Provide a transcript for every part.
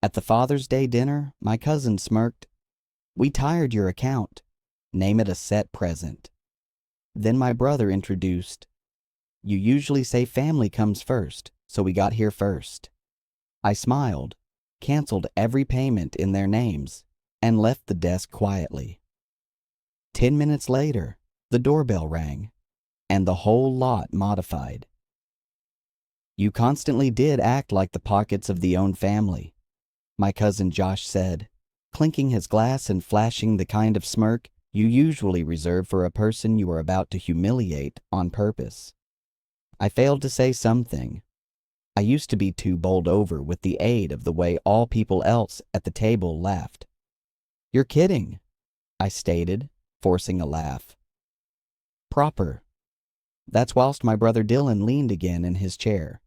At the Father's Day dinner, my cousin smirked. "We tired your account. Name it a set present." Then my brother introduced. "You usually say family comes first, so we got here first." I smiled, canceled every payment in their names, and left the desk quietly. 10 minutes later, the doorbell rang, and the whole lot modified. "You constantly did act like the pockets of the own family," my cousin Josh said, clinking his glass and flashing the kind of smirk you usually reserve for a person you are about to humiliate on purpose. I failed to say something. I used to be too bowled over with the aid of the way all people else at the table laughed. "You're kidding," I stated, forcing a laugh. "Proper." That's whilst my brother Dylan leaned again in his chair,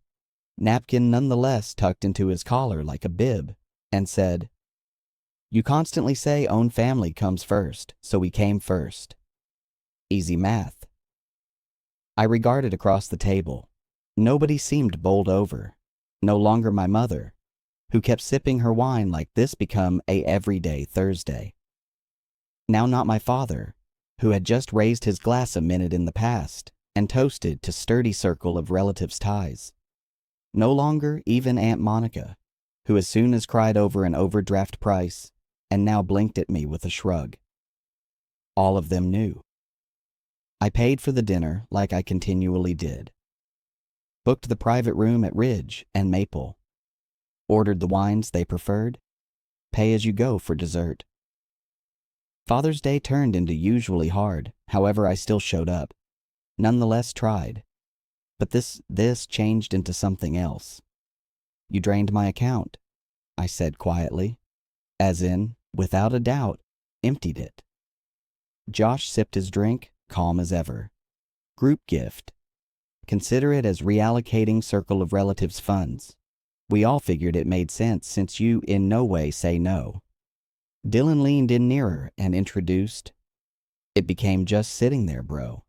napkin nonetheless tucked into his collar like a bib, and said, "You constantly say own family comes first, so we came first. Easy math." I regarded across the table. Nobody seemed bowled over. No longer my mother, who kept sipping her wine like this become a everyday Thursday. Now not my father, who had just raised his glass a minute in the past and toasted to sturdy circle of relatives' ties. No longer even Aunt Monica, who as soon as cried over an overdraft price and now blinked at me with a shrug. All of them knew. I paid for the dinner like I continually did. Booked the private room at Ridge and Maple. Ordered the wines they preferred. Pay as you go for dessert. Father's Day turned into usually hard, however I still showed up. Nonetheless tried. But this changed into something else. "You drained my account," I said quietly, as in, without a doubt, emptied it. Josh sipped his drink, calm as ever. "Group gift. Consider it as reallocating circle of relatives funds. We all figured it made sense since you in no way say no." Dylan leaned in nearer and introduced. "It became just sitting there, bro.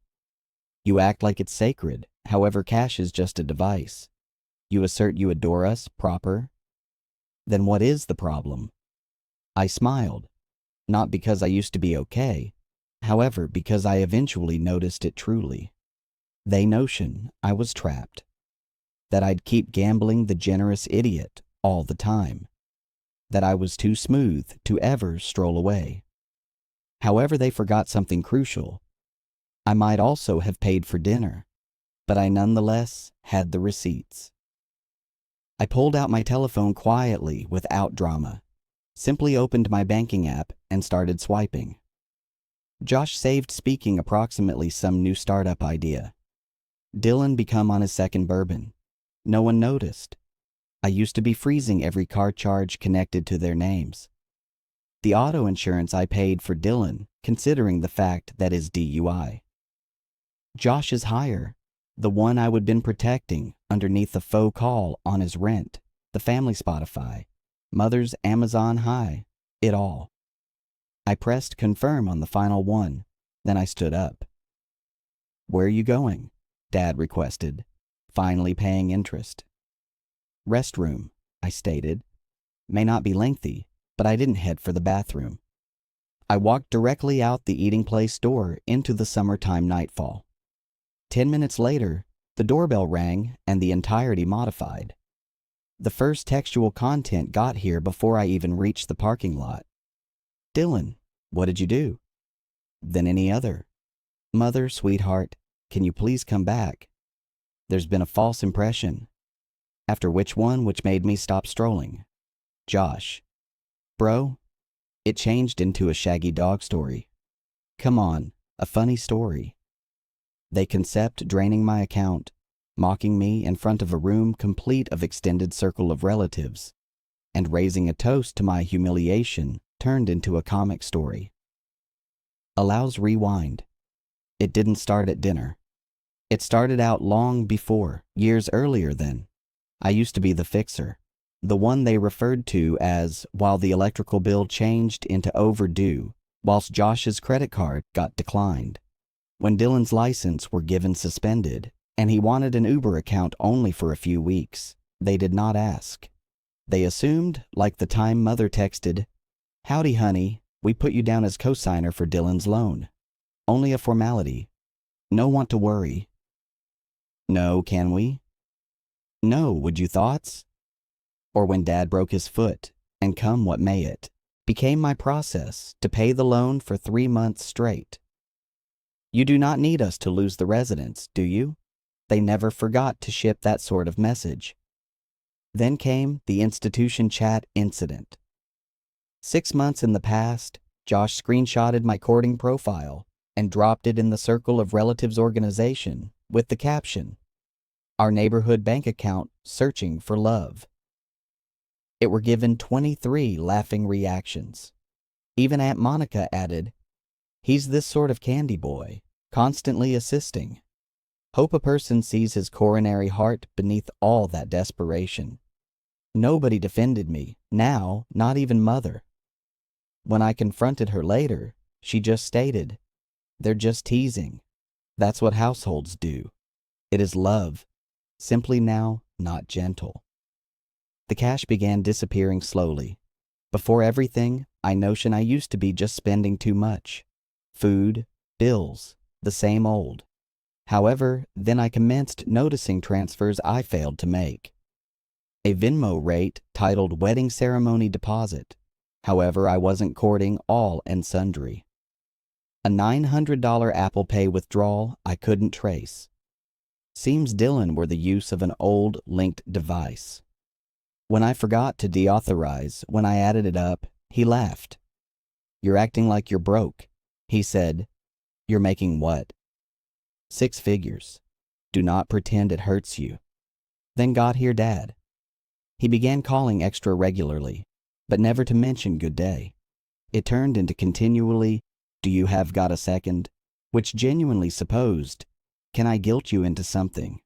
You act like it's sacred, however cash is just a device. You assert you adore us, proper. Then what is the problem?" I smiled, not because I used to be okay, however because I eventually noticed it truly. They notion I was trapped. That I'd keep gambling the generous idiot all the time. That I was too smooth to ever stroll away. However, they forgot something crucial. I might also have paid for dinner, but I nonetheless had the receipts. I pulled out my telephone quietly without drama, simply opened my banking app and started swiping. Josh saved speaking approximately some new startup idea. Dylan become on his second bourbon. No one noticed. I used to be freezing every car charge connected to their names. The auto insurance I paid for Dylan, considering the fact that his DUI. Josh is higher, the one I would been protecting underneath the faux call on his rent, the family Spotify, mother's Amazon high, it all. I pressed confirm on the final one, then I stood up. "Where are you going?" Dad requested, finally paying interest. "Restroom," I stated. May not be lengthy, but I didn't head for the bathroom. I walked directly out the eating place door into the summertime nightfall. 10 minutes later, the doorbell rang and the entirety modified. The first textual content got here before I even reached the parking lot. "Dylan, what did you do?" "Than any other. Mother, sweetheart, can you please come back? There's been a false impression." After which made me stop strolling. Josh. "Bro, it changed into a shaggy dog story. Come on, a funny story." They concept draining my account, mocking me in front of a room complete of extended circle of relatives, and raising a toast to my humiliation turned into a comic story. Allows rewind. It didn't start at dinner. It started out long before, years earlier then. I used to be the fixer, the one they referred to as while the electrical bill changed into overdue, whilst Josh's credit card got declined. When Dylan's license were given suspended, and he wanted an Uber account only for a few weeks, they did not ask. They assumed, like the time mother texted, "Howdy, honey, we put you down as cosigner for Dylan's loan. Only a formality. No want to worry." No, can we? No, would you thoughts? Or when Dad broke his foot, and come what may it, became my process to pay the loan for 3 months straight. You do not need us to lose the residence, do you? They never forgot to ship that sort of message. Then came the institution chat incident. 6 months in the past, Josh screenshotted my courting profile and dropped it in the Circle of Relatives organization with the caption, "Our neighborhood bank account searching for love." It were given 23 laughing reactions. Even Aunt Monica added, "He's this sort of candy boy, constantly assisting." Hope a person sees his coronary heart beneath all that desperation. Nobody defended me, now, not even Mother. When I confronted her later, she just stated, "They're just teasing. That's what households do. It is love, simply now not gentle." The cash began disappearing slowly. Before everything, I notion I used to be just spending too much. Food, bills, the same old. However, then I commenced noticing transfers I failed to make. A Venmo rate titled Wedding Ceremony Deposit. However, I wasn't courting all and sundry. A $900 Apple Pay withdrawal I couldn't trace. Seems Dylan were the use of an old linked device. When I forgot to deauthorize when I added it up, he laughed. "You're acting like you're broke." He said, "You're making what?" 6 figures. Do not pretend it hurts you. Then got here Dad. He began calling extra regularly, but never to mention good day. It turned into continually, "Do you have got a second?" which genuinely supposed, "Can I guilt you into something?"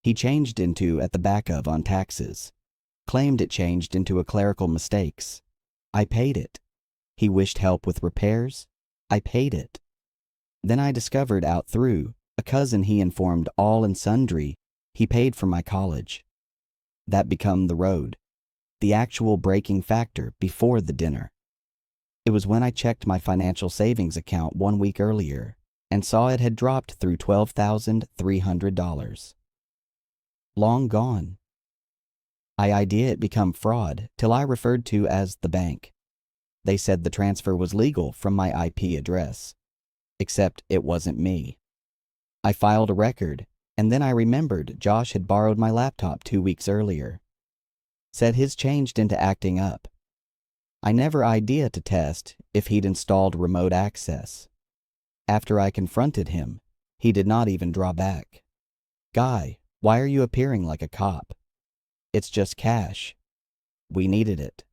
He changed into "at the back of" on taxes. Claimed it changed into a clerical mistakes. I paid it. He wished help with repairs. I paid it. Then I discovered out through a cousin he informed all and sundry he paid for my college. That become the road, the actual breaking factor before the dinner. It was when I checked my financial savings account 1 week earlier and saw it had dropped through $12,300. Long gone. I idea it become fraud till I referred to as the bank. They said the transfer was legal from my IP address. Except it wasn't me. I filed a record, and then I remembered Josh had borrowed my laptop 2 weeks earlier. Said his changed into acting up. I never idea to test if he'd installed remote access. After I confronted him, he did not even draw back. "Guy, why are you appearing like a cop? It's just cash. We needed it."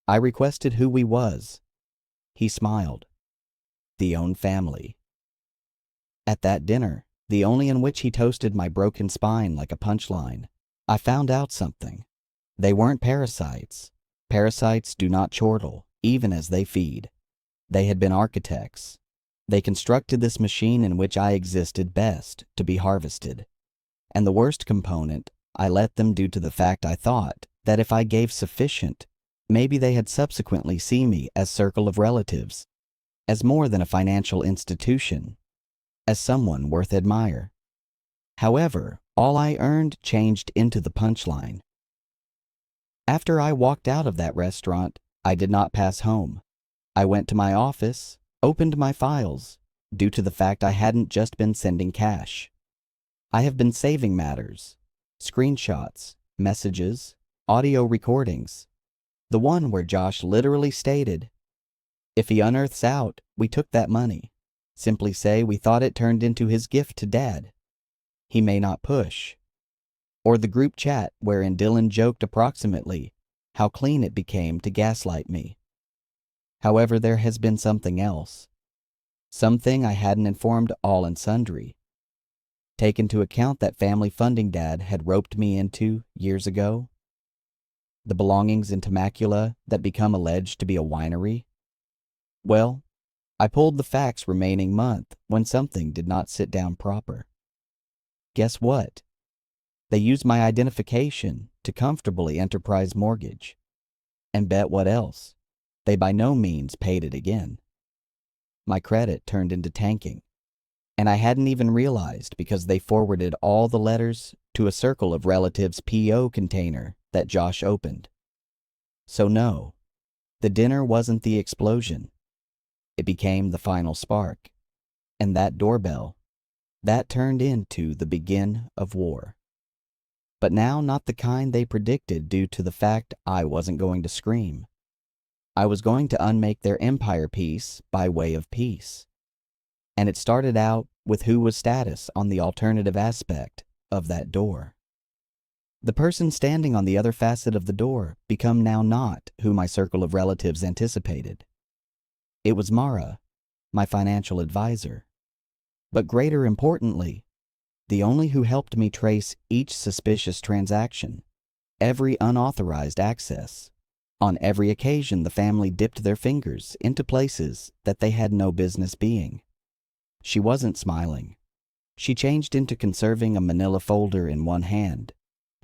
I requested who we was. He smiled. The own family. At that dinner, the only in which he toasted my broken spine like a punchline, I found out something. They weren't parasites. Parasites do not chortle, even as they feed. They had been architects. They constructed this machine in which I existed best to be harvested. And the worst component, I let them due to the fact I thought that if I gave sufficient, maybe they had subsequently see me as circle of relatives, as more than a financial institution, as someone worth admire. However, all I earned changed into the punchline. After I walked out of that restaurant, I did not pass home. I went to my office, opened my files, due to the fact I hadn't just been sending cash. I have been saving matters, screenshots, messages, audio recordings. The one where Josh literally stated, "If he unearths out, we took that money. Simply say we thought it turned into his gift to Dad. He may not push." Or the group chat wherein Dylan joked approximately how clean it became to gaslight me. However, there has been something else. Something I hadn't informed all and sundry. Take into account that family funding Dad had roped me into years ago. The belongings in Temecula that become alleged to be a winery. Well, I pulled the facts remaining month when something did not sit down proper. Guess what? They used my identification to comfortably enterprise mortgage. And bet what else? They by no means paid it again. My credit turned into tanking, and I hadn't even realized because they forwarded all the letters to a circle of relatives' PO container that Josh opened. So no, the dinner wasn't the explosion. It became the final spark, and that doorbell, that turned into the begin of war. But now not the kind they predicted due to the fact I wasn't going to scream. I was going to unmake their empire piece by way of peace. And it started out with who was status on the alternative aspect of that door. The person standing on the other facet of the door become now not who my circle of relatives anticipated. It was Mara, my financial advisor. But greater importantly, the only who helped me trace each suspicious transaction, every unauthorized access. On every occasion, the family dipped their fingers into places that they had no business being. She wasn't smiling. She changed into conserving a manila folder in one hand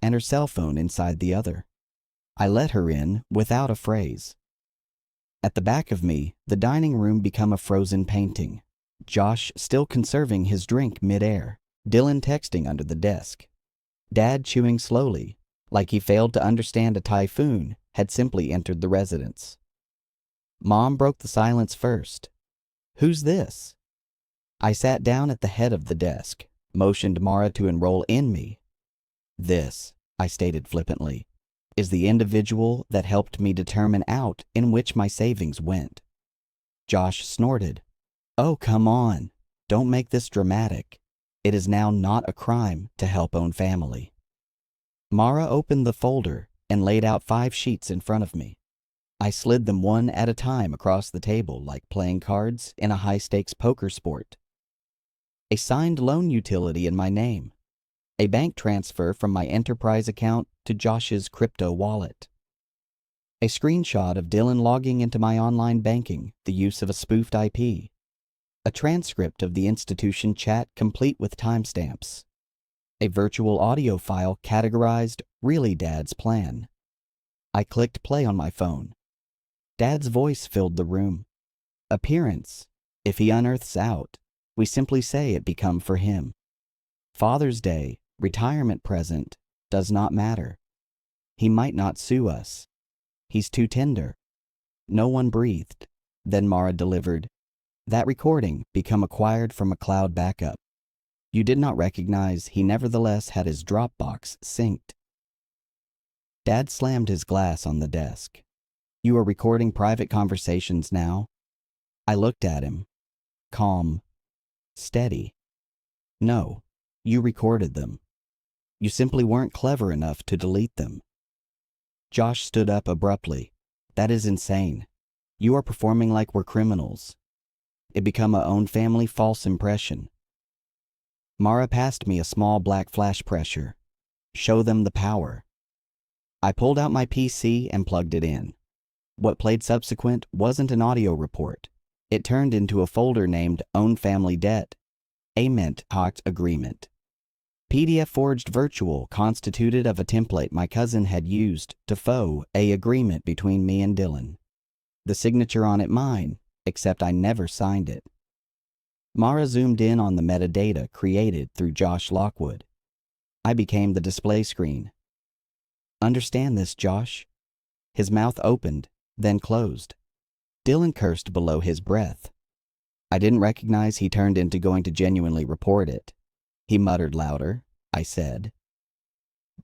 and her cell phone inside the other. I let her in without a phrase. At the back of me, the dining room became a frozen painting. Josh still conserving his drink midair. Dylan texting under the desk. Dad chewing slowly, like he failed to understand a typhoon had simply entered the residence. Mom broke the silence first. "Who's this?" I sat down at the head of the desk, motioned Mara to enroll in me. "This," I stated flippantly, "is the individual that helped me determine out in which my savings went." Josh snorted. "Oh, come on. Don't make this dramatic. It is now not a crime to help own family." Mara opened the folder and laid out 5 sheets in front of me. I slid them one at a time across the table like playing cards in a high-stakes poker sport. A signed loan utility in my name. A bank transfer from my enterprise account to Josh's crypto wallet. A screenshot of Dylan logging into my online banking, the use of a spoofed IP. A transcript of the institution chat complete with timestamps. A virtual audio file categorized "Really Dad's Plan." I clicked play on my phone. Dad's voice filled the room. Appearance: if he unearths out, we simply say it become for him. Father's Day, retirement present, does not matter. He might not sue us. He's too tender. No one breathed. Then Mara delivered, "That recording become acquired from a cloud backup. You did not recognize he nevertheless had his Dropbox synced." Dad slammed his glass on the desk. "You are recording private conversations now?" I looked at him. Calm. Steady. "No, you recorded them. You simply weren't clever enough to delete them." Josh stood up abruptly. "That is insane. You are performing like we're criminals. It become a own family false impression." Mara passed me a small black flash pressure. "Show them the power." I pulled out my PC and plugged it in. What played subsequent wasn't an audio report. It turned into a folder named Own Family Debt, Ament Hocked Agreement. PDF forged virtual constituted of a template my cousin had used to faux a agreement between me and Dylan. The signature on it mine, except I never signed it. Mara zoomed in on the metadata created through Josh Lockwood. I became the display screen. "Understand this, Josh." His mouth opened, then closed. Dylan cursed below his breath. I didn't recognize he turned into going to genuinely report it. He muttered louder. I said.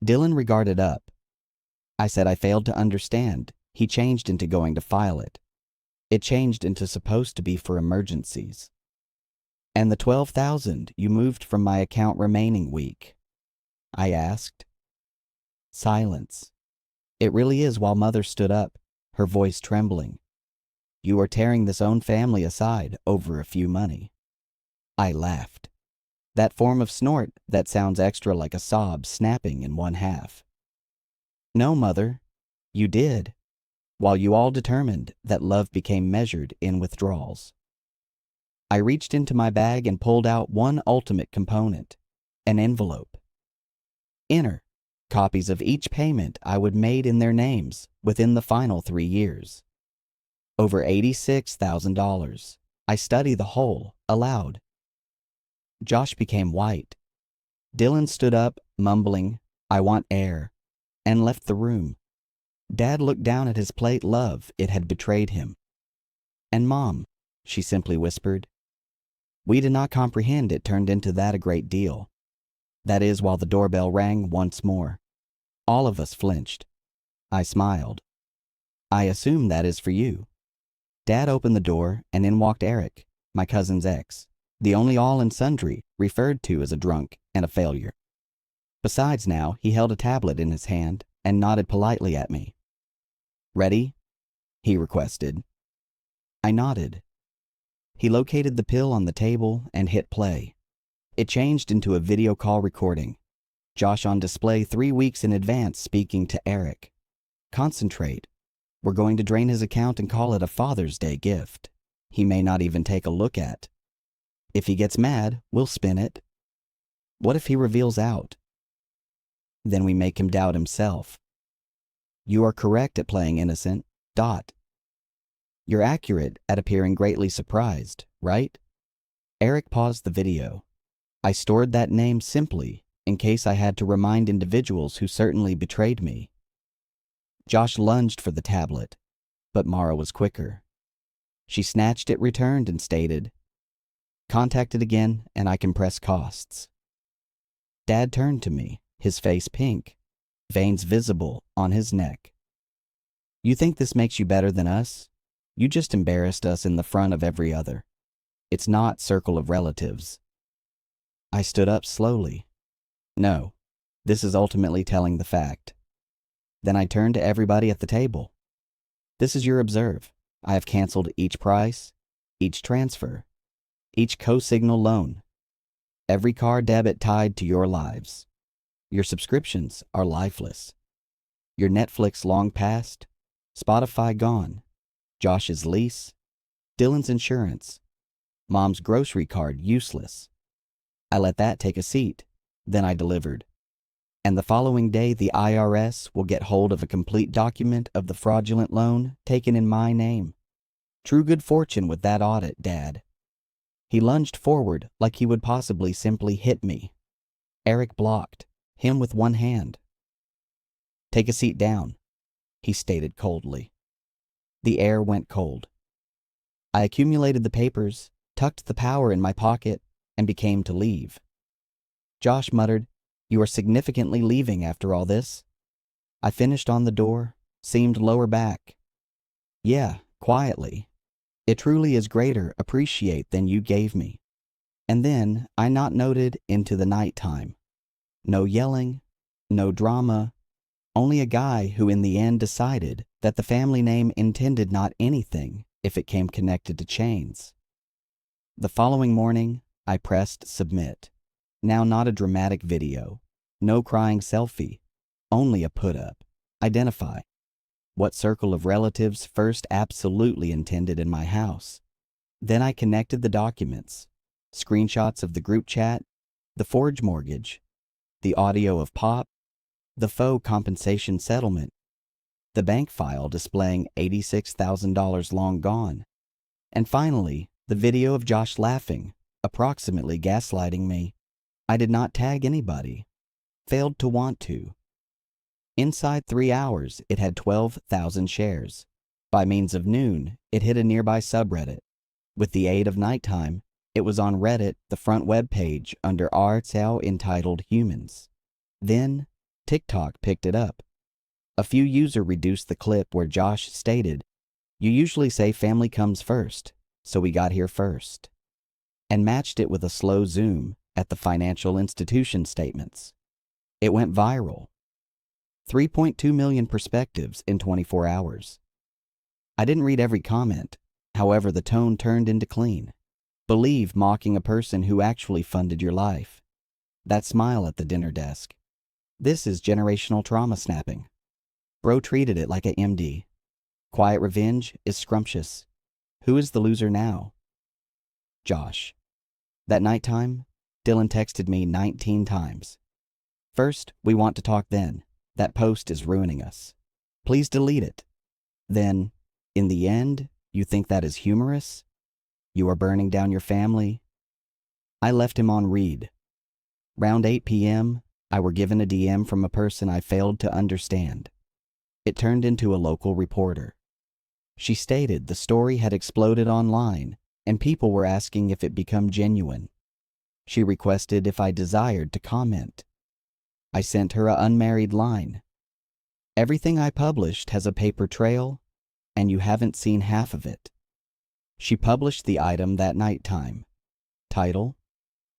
Dylan regarded up. I said I failed to understand. He changed into going to file it. It changed into supposed to be for emergencies. "And the 12,000 you moved from my account remaining week?" I asked. Silence. It really is while Mother stood up, her voice trembling. "You are tearing this own family aside over a few money." I laughed. That form of snort that sounds extra like a sob snapping in one half. "No, Mother, you did, while you all determined that love became measured in withdrawals." I reached into my bag and pulled out one ultimate component, an envelope. Enter copies of each payment I would made in their names within the final 3 years. Over $86,000. I study the whole aloud. Josh became white. Dylan stood up, mumbling, "I want air," and left the room. Dad looked down at his plate. Love, it had betrayed him. And Mom, she simply whispered. We did not comprehend it turned into that a great deal. That is, while the doorbell rang once more. All of us flinched. I smiled. I assume that is for you. Dad opened the door, and in walked Eric, my cousin's ex, the only all and sundry referred to as a drunk and a failure. Besides, now he held a tablet in his hand and nodded politely at me. "Ready?" he requested. I nodded. He located the pill on the table and hit play. It changed into a video call recording. Josh on display 3 weeks in advance speaking to Eric. "Concentrate. We're going to drain his account and call it a Father's Day gift. He may not even take a look at. If he gets mad, we'll spin it. What if he reveals out? Then we make him doubt himself. You are correct at playing innocent. Dot. You're accurate at appearing greatly surprised, right?" Eric paused the video. I stored that name simply in case I had to remind individuals who certainly betrayed me. Josh lunged for the tablet, but Mara was quicker. She snatched it, returned, and stated, "Contact it again, and I can press costs." Dad turned to me, his face pink, veins visible on his neck. "You think this makes you better than us? You just embarrassed us in the front of every other. It's not circle of relatives." I stood up slowly. "No, this is ultimately telling the fact." Then I turned to everybody at the table. "This is your observe. I have canceled each price, each transfer, each co-signal loan, every car debit tied to your lives. Your subscriptions are lifeless. Your Netflix long past, Spotify gone, Josh's lease, Dylan's insurance, Mom's grocery card useless." I let that take a seat. Then I delivered. "And the following day the IRS will get hold of a complete document of the fraudulent loan taken in my name. True good fortune with that audit, Dad." He lunged forward like he would possibly simply hit me. Eric blocked, him with one hand. "Take a seat down," he stated coldly. The air went cold. I accumulated the papers, tucked the power in my pocket, and became to leave. Josh muttered, "You are significantly leaving after all this?" I finished on the door, seemed lower back. "Yeah, quietly. It truly is greater appreciate than you gave me." And then I not noted into the night time. No yelling, no drama, only a guy who in the end decided that the family name intended not anything if it came connected to chains. The following morning, I pressed submit. Now not a dramatic video, no crying selfie, only a put-up. Identify. What circle of relatives first absolutely intended in my house. Then I connected the documents, screenshots of the group chat, the forged mortgage, the audio of Pop, the faux compensation settlement, the bank file displaying $86,000 long gone, and finally, the video of Josh laughing, approximately gaslighting me. I did not tag anybody. Failed to want to. Inside 3 hours, it had 12,000 shares. By means of noon, it hit a nearby subreddit. With the aid of nighttime, it was on Reddit, the front web page under AITA entitled Humans. Then, TikTok picked it up. A few users reduced the clip where Josh stated, "You usually say family comes first, so we got here first," and matched it with a slow zoom at the financial institution statements. It went viral. 3.2 million perspectives in 24 hours. I didn't read every comment. However, the tone turned into clean. Believe mocking a person who actually funded your life. That smile at the dinner desk. This is generational trauma snapping. Bro treated it like a MD. Quiet revenge is scrumptious. Who is the loser now? Josh. That nighttime, Dylan texted me 19 times. First, we want to talk then. That post is ruining us. Please delete it. Then, in the end, you think that is humorous? You are burning down your family? I left him on read. Round 8 p.m., I were given a DM from a person I failed to understand. It turned into a local reporter. She stated the story had exploded online and people were asking if it become genuine. She requested if I desired to comment. I sent her an unmarried line. Everything I published has a paper trail, and you haven't seen half of it. She published the item that nighttime. Title: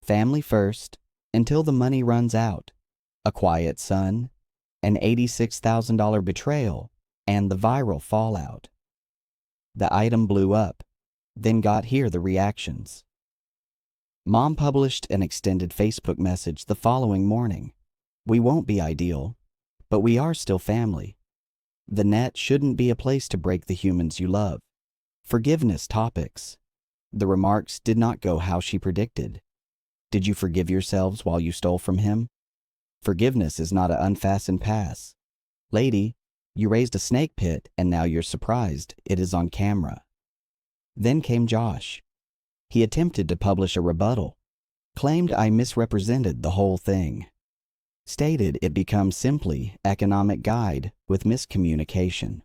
Family First, Until the Money Runs Out, A Quiet Son, an $86,000 betrayal, and the viral fallout. The item blew up, then got here the reactions. Mom published an extended Facebook message the following morning. We won't be ideal, but we are still family. The net shouldn't be a place to break the humans you love. Forgiveness topics. The remarks did not go how she predicted. Did you forgive yourselves while you stole from him? Forgiveness is not an unfastened pass. Lady, you raised a snake pit and now you're surprised it is on camera. Then came Josh. He attempted to publish a rebuttal, claimed I misrepresented the whole thing, stated it becomes simply economic guide with miscommunication.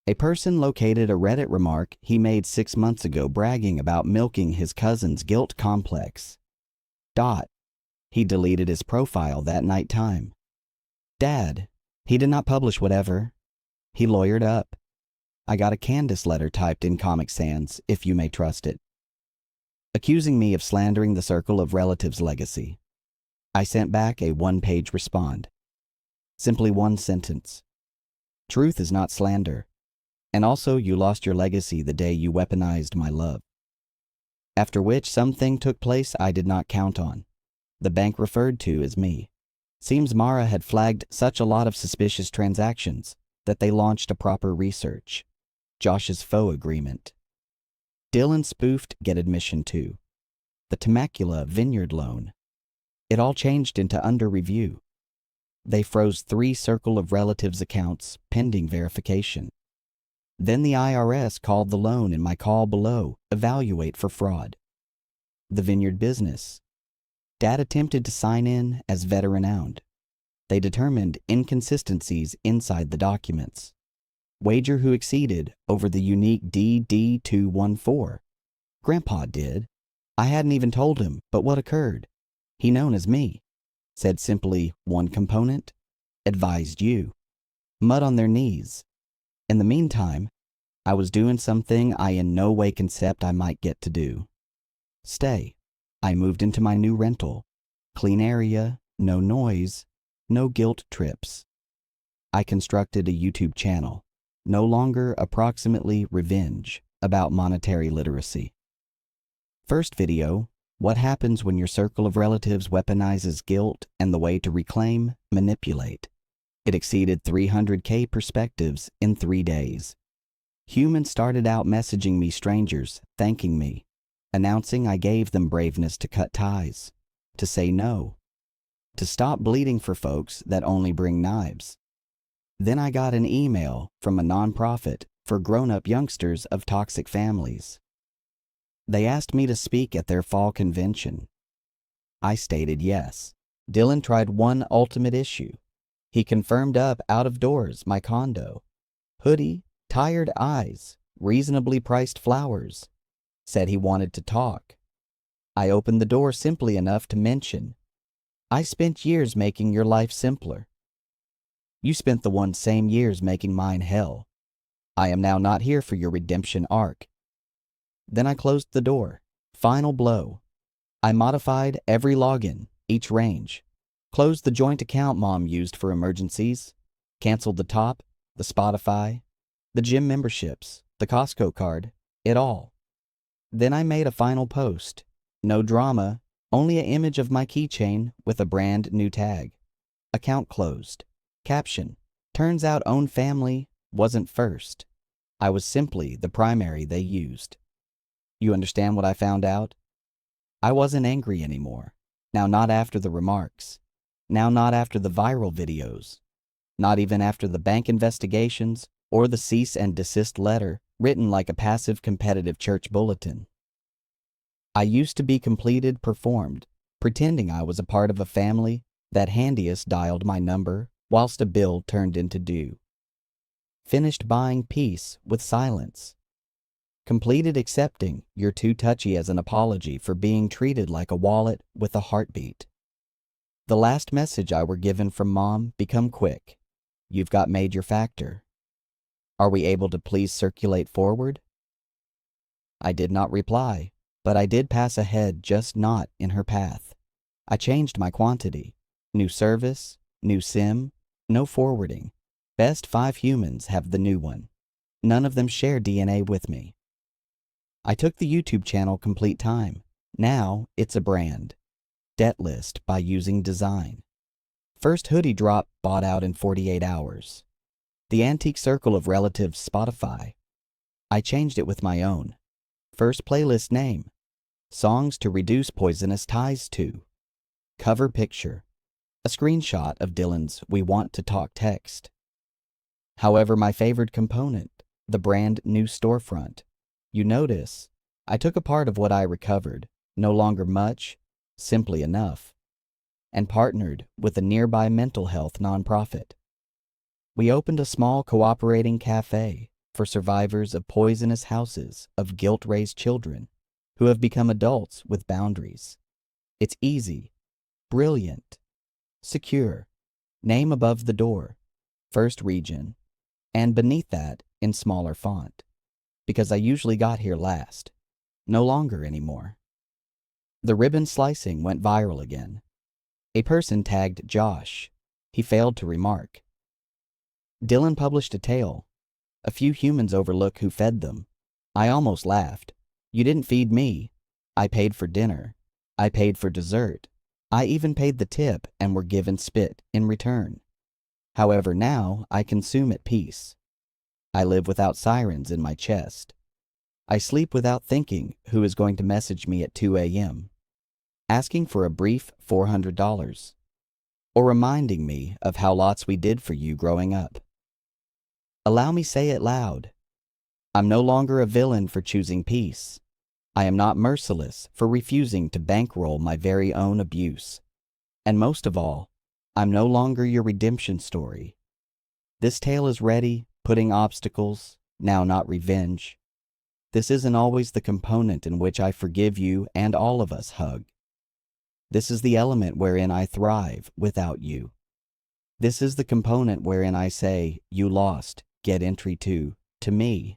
A person located a Reddit remark he made 6 months ago bragging about milking his cousin's guilt complex. He deleted his profile that night time. Dad, he did not publish whatever. He lawyered up. I got a Candace letter typed in Comic Sans, if you may trust it, accusing me of slandering the circle of relatives' legacy. I sent back a one-page respond. Simply one sentence. Truth is not slander. And also you lost your legacy the day you weaponized my love. After which something took place I did not count on. The bank referred to as me. Seems Mara had flagged such a lot of suspicious transactions that they launched a proper research. Josh's faux agreement. Dylan spoofed Get Admission too. The Temecula Vineyard loan. It all changed into under review. They froze 3 Circle of Relatives accounts pending verification. Then the IRS called the loan in my call below, evaluate for fraud. The Vineyard business. Dad attempted to sign in as veteran-owned. They determined inconsistencies inside the documents. Wager who exceeded over the unique DD214. Grandpa did. I hadn't even told him, but what occurred? He known as me. Said simply one component. Advised you. Mud on their knees. In the meantime, I was doing something I in no way concept I might get to do. Stay. I moved into my new rental. Clean area, no noise, no guilt trips. I constructed a YouTube channel. No longer approximately revenge about monetary literacy. First video, what happens when your circle of relatives weaponizes guilt and the way to reclaim, manipulate. It exceeded 300K perspectives in 3 days. Humans started out messaging me strangers, thanking me, announcing I gave them braveness to cut ties, to say no, to stop bleeding for folks that only bring knives. Then I got an email from a nonprofit for grown-up youngsters of toxic families. They asked me to speak at their fall convention. I stated yes. Dylan tried one ultimate issue. He confirmed up out of doors my condo. Hoodie, tired eyes, reasonably priced flowers. Said he wanted to talk. I opened the door simply enough to mention, I spent years making your life simpler. You spent the one same years making mine hell. I am now not here for your redemption arc. Then I closed the door. Final blow. I modified every login, each range. Closed the joint account Mom used for emergencies. Canceled the top, the Spotify, the gym memberships, the Costco card, it all. Then I made a final post. No drama, only an image of my keychain with a brand new tag. Account closed. Caption, turns out own family wasn't first. I was simply the primary they used. You understand what I found out? I wasn't angry anymore. Now not after the remarks. Now not after the viral videos, not even after the bank investigations or the cease and desist letter written like a passive competitive church bulletin. I used to be completed, performed, pretending I was a part of a family that handiest dialed my number whilst a bill turned into due. Finished buying peace with silence. Completed accepting you're too touchy as an apology for being treated like a wallet with a heartbeat. The last message I were given from Mom become quick. You've got major factor. Are we able to please circulate forward? I did not reply, but I did pass ahead, just not in her path. I changed my quantity. New service, new SIM, no forwarding. Best 5 humans have the new one. None of them share DNA with me. I took the YouTube channel Complete Time. Now it's a brand. Debt list by using design. First hoodie drop bought out in 48 hours. The antique circle of relatives Spotify. I changed it with my own. First playlist name. Songs to reduce poisonous ties to. Cover picture. A screenshot of Dylan's We Want to Talk text. However, my favored component, the brand new storefront. You notice, I took a part of what I recovered, no longer much, simply enough, and partnered with a nearby mental health nonprofit. We opened a small cooperating cafe for survivors of poisonous houses of guilt-raised children who have become adults with boundaries. It's easy, brilliant, secure, name above the door, first region, and beneath that in smaller font, because I usually got here last, no longer anymore. The ribbon slicing went viral again. A person tagged Josh. He failed to remark. Dylan published a tale. A few humans overlook who fed them. I almost laughed. You didn't feed me. I paid for dinner. I paid for dessert. I even paid the tip and were given spit in return. However, now I consume at peace. I live without sirens in my chest. I sleep without thinking who is going to message me at 2 a.m., asking for a brief $400, or reminding me of how lots we did for you growing up. Allow me say it loud. I'm no longer a villain for choosing peace. I am not merciless for refusing to bankroll my very own abuse. And most of all, I'm no longer your redemption story. This tale is ready, putting obstacles, now not revenge. This isn't always the component in which I forgive you and all of us hug. This is the element wherein I thrive without you. This is the component wherein I say, you lost, get entry to me.